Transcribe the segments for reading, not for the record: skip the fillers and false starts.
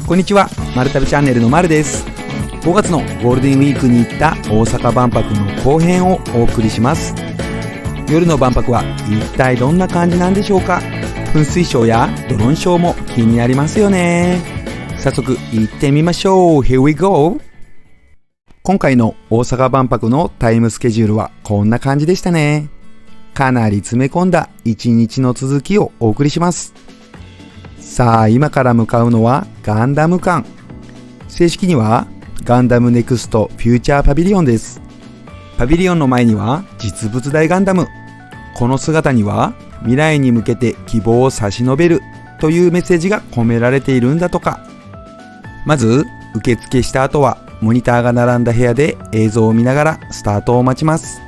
こんにちは、まるたびチャンネルのまるです。5月のゴールデンウィークに行った大阪万博の後編をお送りします。夜の万博は一体どんな感じなんでしょうか。噴水ショーやドローンショーも気になりますよね。早速行ってみましょう。 Here we go。 今回の大阪万博のタイムスケジュールはこんな感じでしたね。かなり詰め込んだ一日の続きをお送りします。さあ、今から向かうのはガンダム館。正式にはガンダムネクストフューチャーパビリオンです。パビリオンの前には実物大ガンダム。この姿には未来に向けて希望を差し伸べるというメッセージが込められているんだとか。まず受付した後はモニターが並んだ部屋で映像を見ながらスタートを待ちます。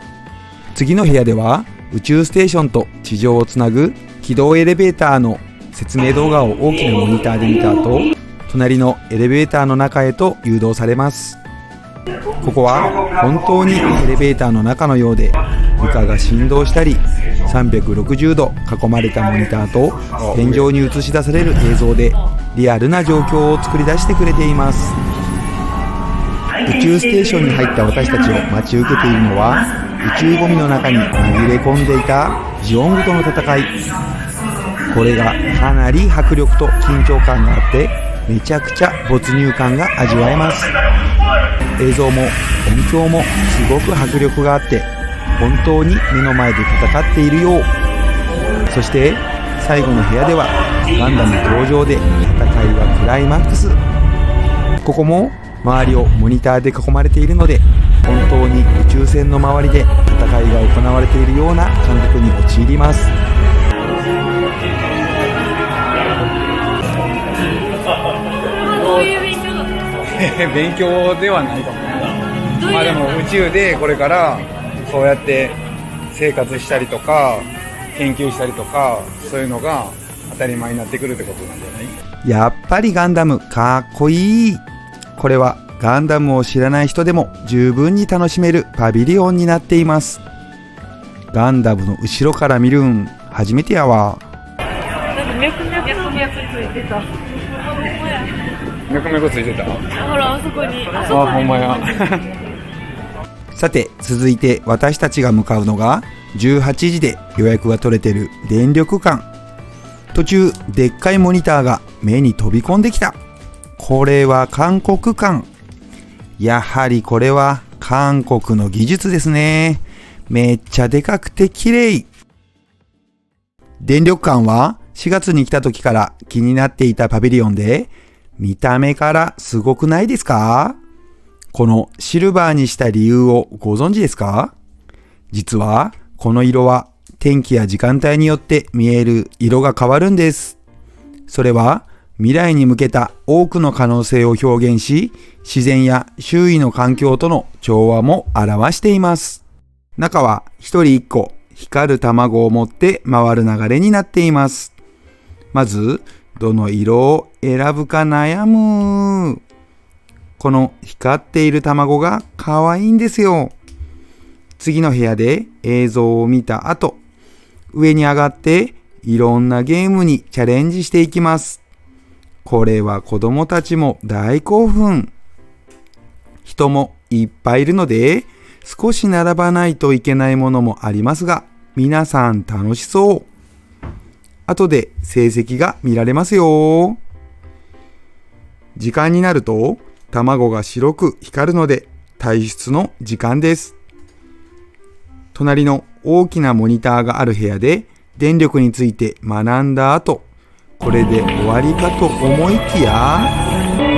次の部屋では宇宙ステーションと地上をつなぐ軌道エレベーターの説明動画を大きなモニターで見た後、隣のエレベーターの中へと誘導されます。ここは本当にエレベーターの中のようで、床が振動したり360度囲まれたモニターと天井に映し出される映像でリアルな状況を作り出してくれています。宇宙ステーションに入った私たちを待ち受けているのは、宇宙ゴミの中に紛れ込んでいたジオングとの戦い。これがかなり迫力と緊張感があって、めちゃくちゃ没入感が味わえます。映像も音響もすごく迫力があって、本当に目の前で戦っているよう。そして最後の部屋ではガンダム登場で戦いはクライマックス。ここも周りをモニターで囲まれているので、本当に宇宙船の周りで戦いが行われているような感覚に陥ります。どういう勉強だった勉強ではないかもね。まあでも宇宙でこれからそうやって生活したりとか研究したりとか、そういうのが当たり前になってくるってことなんじゃない？やっぱりガンダムかっこいい。これはガンダムを知らない人でも十分に楽しめるパビリオンになっています。ガンダムの後ろから見るん初めてやわ。なんか脈ついてた。メコメコついてた？ほら、あそこに。あ、ほんまや。さて、続いて私たちが向かうのが18時で予約が取れてる電力館。途中でっかいモニターが目に飛び込んできた。これは韓国館。やはりこれは韓国の技術ですね。めっちゃでかくて綺麗。電力館は4月に来た時から気になっていたパビリオンで、見た目からすごくないですか？このシルバーにした理由をご存知ですか？実はこの色は天気や時間帯によって見える色が変わるんです。それは未来に向けた多くの可能性を表現し、自然や周囲の環境との調和も表しています。中は一人一個光る卵を持って回る流れになっています。まずどの色を選ぶか悩む。この光っている卵が可愛いんですよ。次の部屋で映像を見た後、上に上がっていろんなゲームにチャレンジしていきます。これは子供たちも大興奮。人もいっぱいいるので、少し並ばないといけないものもありますが、皆さん楽しそう。後で成績が見られますよ。時間になると卵が白く光るので退出の時間です。隣の大きなモニターがある部屋で電力について学んだ後、これで終わりかと思いきや、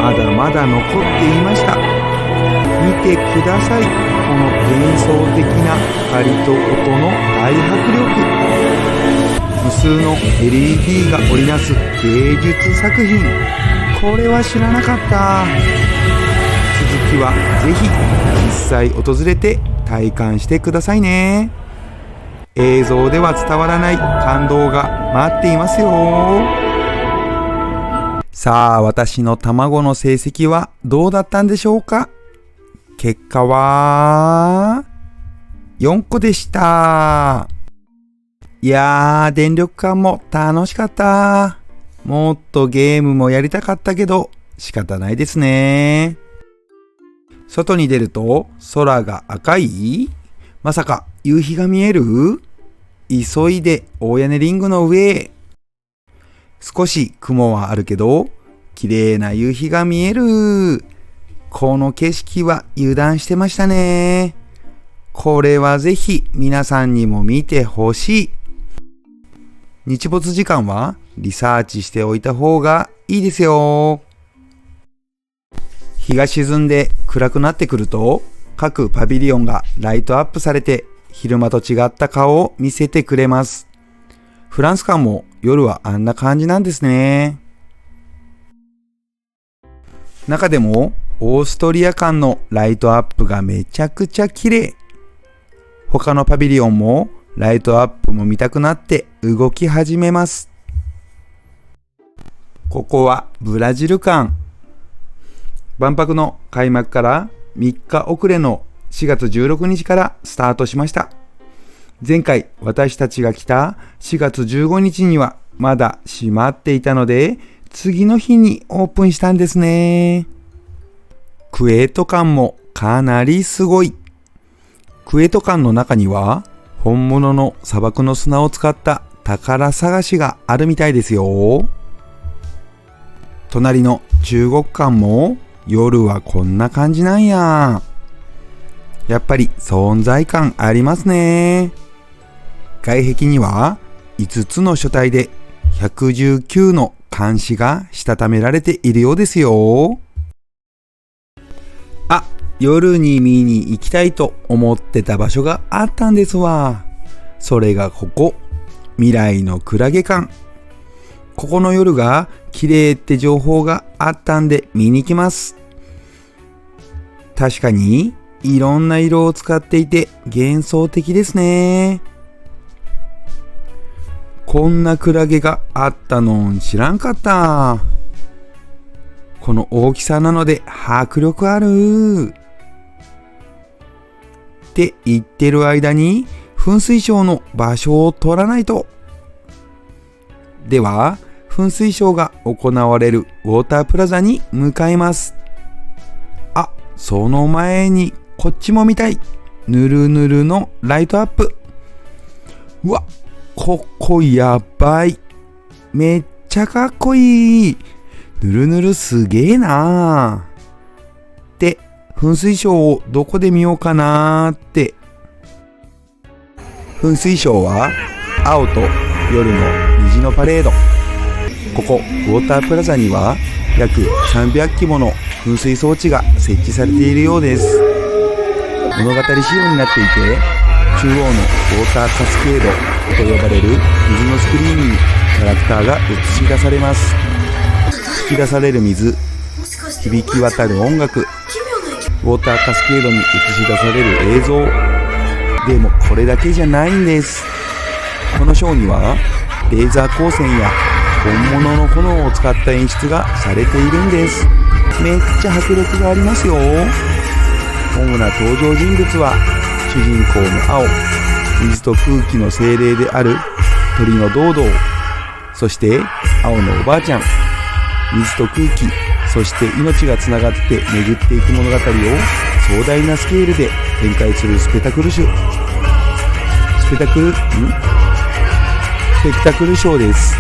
まだまだ残っていました。見てください。この幻想的な光と音の大迫力。無数の LED が織りなす芸術作品。これは知らなかった。続きはぜひ実際訪れて体感してくださいね。映像では伝わらない感動が待っていますよ。さあ、私の卵の成績はどうだったんでしょうか。結果は4個でした。いやー、電力館も楽しかった。もっとゲームもやりたかったけど、仕方ないですね。外に出ると空が赤い？まさか夕日が見える？急いで大屋根リングの上へ。少し雲はあるけど、綺麗な夕日が見える。この景色は油断してましたね。これはぜひ皆さんにも見てほしい。日没時間はリサーチしておいた方がいいですよ。日が沈んで暗くなってくると、各パビリオンがライトアップされて昼間と違った顔を見せてくれます。フランス館も夜はあんな感じなんですね。中でもオーストリア館のライトアップがめちゃくちゃ綺麗。他のパビリオンもライトアップも見たくなって動き始めます。ここはブラジル館。万博の開幕から3日遅れの4月16日からスタートしました。前回私たちが来た4月15日にはまだ閉まっていたので、次の日にオープンしたんですね。クエート館もかなりすごい。クエート館の中には本物の砂漠の砂を使った宝探しがあるみたいですよ。隣の中国館も夜はこんな感じなんや。やっぱり存在感ありますね。外壁には5つの書体で119の漢詩がしたためられているようですよ。あ、夜に見に行きたいと思ってた場所があったんですわ。それがここ、未来のクラゲ館。ここの夜が綺麗って情報があったんで見に行きます。確かにいろんな色を使っていて幻想的ですね。こんなクラゲがあったの知らんかった。この大きさなので迫力ある。って言ってる間に噴水ショーの場所を取らないと。では、噴水ショーが行われるウォータープラザに向かいます。あ、その前にこっちも見たい。ぬるぬるのライトアップ。うわ、ここやばい。めっちゃかっこいい。ぬるぬるすげえなー。で、噴水ショーをどこで見ようかなーって。噴水ショーは青と夜の虹のパレード。ここウォータープラザには約300機もの噴水装置が設置されているようです。物語仕様になっていて、中央のウォーターカスケードと呼ばれる水のスクリーンにキャラクターが映し出されます。吹き出される水、響き渡る音楽、ウォーターカスケードに映し出される映像。でもこれだけじゃないんです。このショーにはレーザー光線や本物の炎を使った演出がされているんです。めっちゃ迫力がありますよ。主な登場人物は主人公の青、水と空気の精霊である鳥のドードー、そして青のおばあちゃん、水と空気、そして命がつながって巡っていく物語を壮大なスケールで展開するスペクタクルショーです。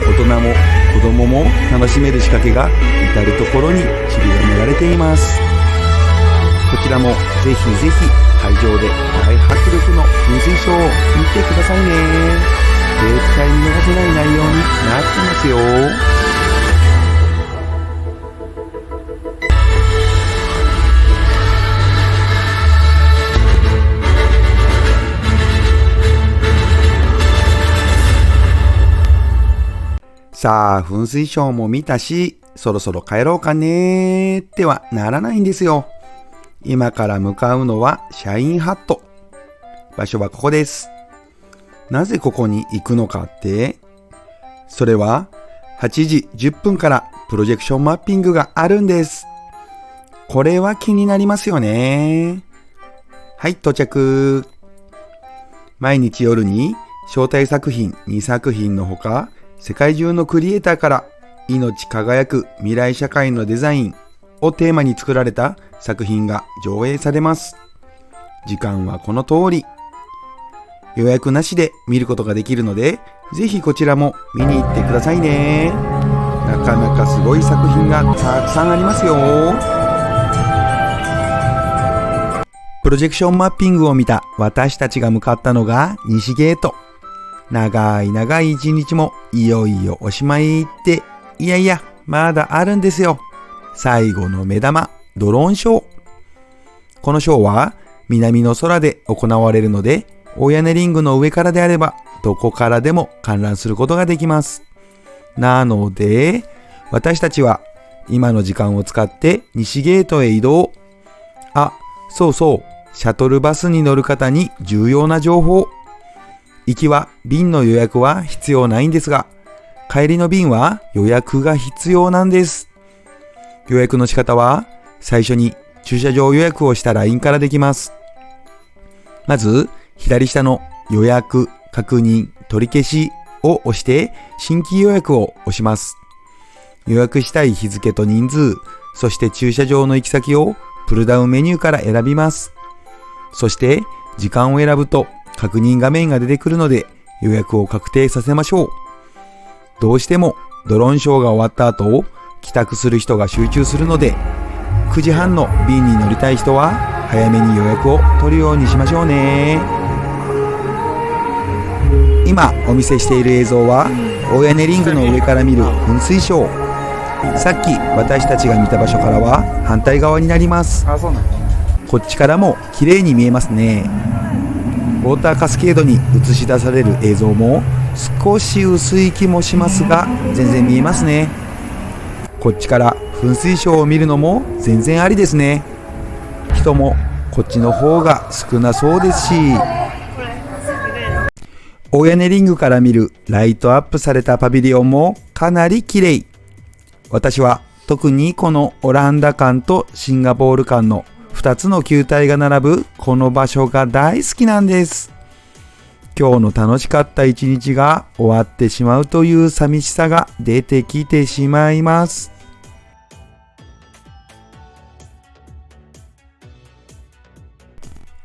大人も子供も楽しめる仕掛けが至るところに散りばめられています。こちらもぜひぜひ会場で大迫力の噴水ショーを見てくださいね。絶対見逃せない内容になってますよ。さあ、噴水ショーも見たし、そろそろ帰ろうかねーってはならないんですよ。今から向かうのはシャインハット。場所はここです。なぜここに行くのかって、それは8時10分からプロジェクションマッピングがあるんです。これは気になりますよね。はい、到着。毎日夜に招待作品2作品のほか、世界中のクリエイターから命輝く未来社会のデザインをテーマに作られた作品が上映されます。時間はこの通り。予約なしで見ることができるので、ぜひこちらも見に行ってくださいね。なかなかすごい作品がたくさんありますよ。プロジェクションマッピングを見た私たちが向かったのが西ゲート。長い長い一日もいよいよおしまいって、いやいや、まだあるんですよ。最後の目玉、ドローンショー。このショーは南の空で行われるので、大屋根リングの上からであれば、どこからでも観覧することができます。なので、私たちは今の時間を使って西ゲートへ移動。あ、そうそう、シャトルバスに乗る方に重要な情報。行きは便の予約は必要ないんですが、帰りの便は予約が必要なんです。予約の仕方は、最初に駐車場予約をした LINE からできます。まず、左下の予約、確認、取り消しを押して新規予約を押します。予約したい日付と人数、そして駐車場の行き先をプルダウンメニューから選びます。そして時間を選ぶと確認画面が出てくるので予約を確定させましょう。どうしてもドローンショーが終わった後、帰宅する人が集中するので、9時半の便に乗りたい人は早めに予約を取るようにしましょうね。今お見せしている映像は大屋根リングの上から見る噴水ショー。さっき私たちが見た場所からは反対側になります。あ、そうなんです。こっちからも綺麗に見えますね。ウォーターカスケードに映し出される映像も少し薄い気もしますが、全然見えますね。こっちから噴水ショーを見るのも全然ありですね。人もこっちの方が少なそうですし、大屋根リングから見るライトアップされたパビリオンもかなり綺麗。私は特にこのオランダ館とシンガポール館の2つの球体が並ぶこの場所が大好きなんです。今日の楽しかった一日が終わってしまうという寂しさが出てきてしまいます。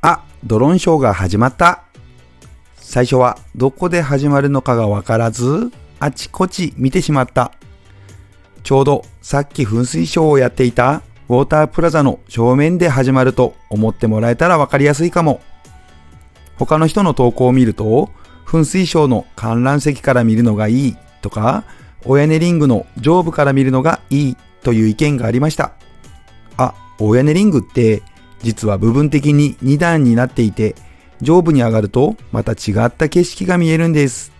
あ、ドローンショーが始まった。最初はどこで始まるのかがわからず、あちこち見てしまった。ちょうどさっき噴水ショーをやっていたウォータープラザの正面で始まると思ってもらえたらわかりやすいかも。他の人の投稿を見ると、噴水ショーの観覧席から見るのがいいとか、大屋根リングの上部から見るのがいいという意見がありました。あ、大屋根リングって実は部分的に2段になっていて、上部に上がるとまた違った景色が見えるんです。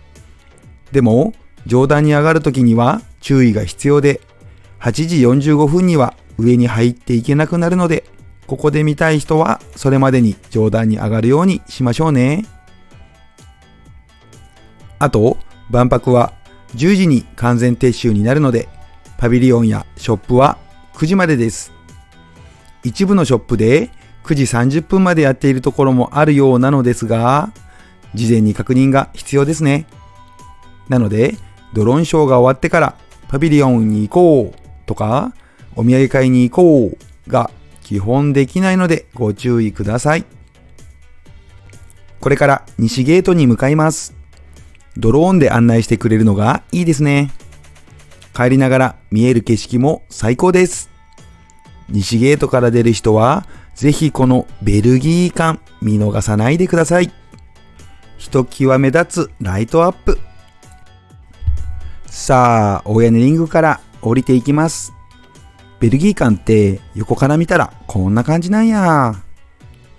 でも上段に上がるときには注意が必要で、8時45分には上に入っていけなくなるので、ここで見たい人はそれまでに上段に上がるようにしましょうね。あと万博は10時に完全撤収になるので、パビリオンやショップは9時までです。一部のショップで9時30分までやっているところもあるようなのですが、事前に確認が必要ですね。なので、ドローンショーが終わってからパビリオンに行こうとか、お土産買いに行こうが基本できないのでご注意ください。これから西ゲートに向かいます。ドローンで案内してくれるのがいいですね。帰りながら見える景色も最高です。西ゲートから出る人は、ぜひこのベルギー館見逃さないでください。ひときわ目立つライトアップ。さあ、大屋根リングから降りていきます。ベルギー館って横から見たらこんな感じなんや。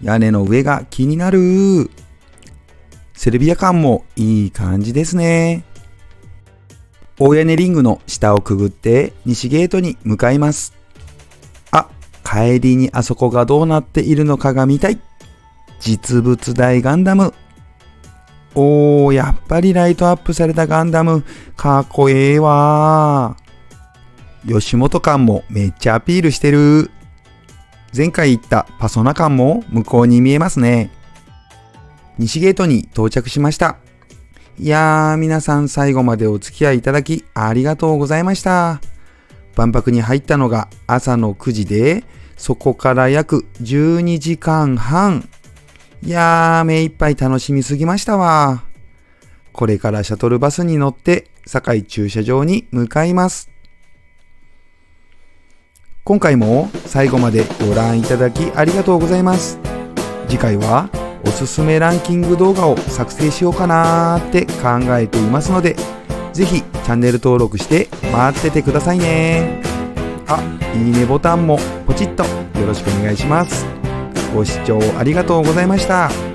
屋根の上が気になる。セルビア館もいい感じですね。大屋根リングの下をくぐって西ゲートに向かいます。あ、帰りにあそこがどうなっているのかが見たい。実物大ガンダム。おー、やっぱりライトアップされたガンダム、かっこええわー。吉本館もめっちゃアピールしてる。前回行ったパソナ館も向こうに見えますね。西ゲートに到着しました。いやー、皆さん最後までお付き合いいただきありがとうございました。万博に入ったのが朝の9時で、そこから約12時間半。いやー、目いっぱい楽しみすぎましたわ。これからシャトルバスに乗って堺駐車場に向かいます。今回も最後までご覧いただきありがとうございます。次回はおすすめランキング動画を作成しようかなーって考えていますので、ぜひチャンネル登録して待っててくださいね。いいねボタンもポチッとよろしくお願いします。ご視聴ありがとうございました。